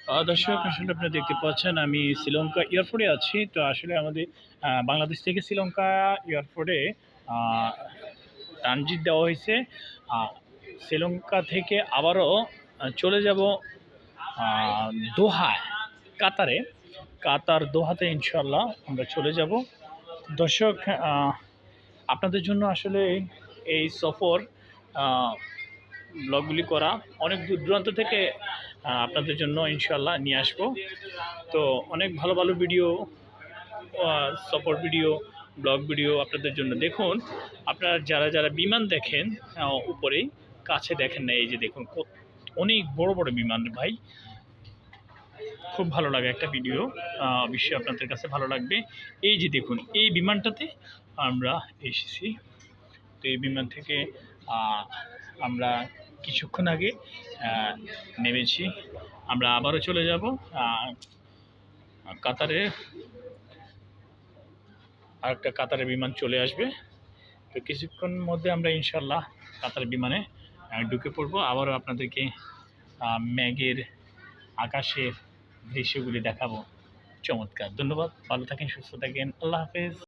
দর্শক আসলে আপনারা দেখতে পাচ্ছেন আমি শ্রীলঙ্কা এয়ারপোর্টে আছি। তো আসলে আমাদের বাংলাদেশ থেকে শ্রীলঙ্কা এয়ারপোর্টে ট্রানজিট দেওয়া হয়েছে। আহ, শ্রীলঙ্কা থেকে আবারও চলে যাব আহ, দোহায়, কাতারে। কাতার দোহাতে ইনশাল্লাহ আমরা চলে যাব। দর্শক, আপনাদের জন্য আসলে এই সফর ব্লগগুলি করা, অনেক দূর দূরান্ত থেকে আপনাদের জন্য ইনশাল্লাহ নিয়ে আসবো। তো অনেক ভালো ভালো ভিডিও, সফর ভিডিও, ব্লগ ভিডিও আপনাদের জন্য। দেখুন, আপনারা যারা যারা বিমান দেখেন উপরেই, কাছে দেখেন না, এই যে দেখুন অনেক বড় বড় বিমান ভাই, খুব ভালো লাগে একটা ভিডিও, অবশ্যই আপনাদের কাছে ভালো লাগবে। এই যে দেখুন, এই বিমানটাতে আমরা এসেছি। তো এই বিমান থেকে আমরা কিছুক্ষণ আগে নেমেছি। আমরা আবারও চলে যাব কাতারে। আরেকটা কাতারের বিমান চলে আসবে। তো কিছুক্ষণ মধ্যে আমরা ইনশাল্লাহ কাতার বিমানে ঢুকে পড়বো। আবারও আপনাদেরকে মেঘের, আকাশের দৃশ্যগুলি দেখাবো। চমৎকার। ধন্যবাদ, ভালো থাকেন, সুস্থ থাকেন, আল্লাহ হাফেজ।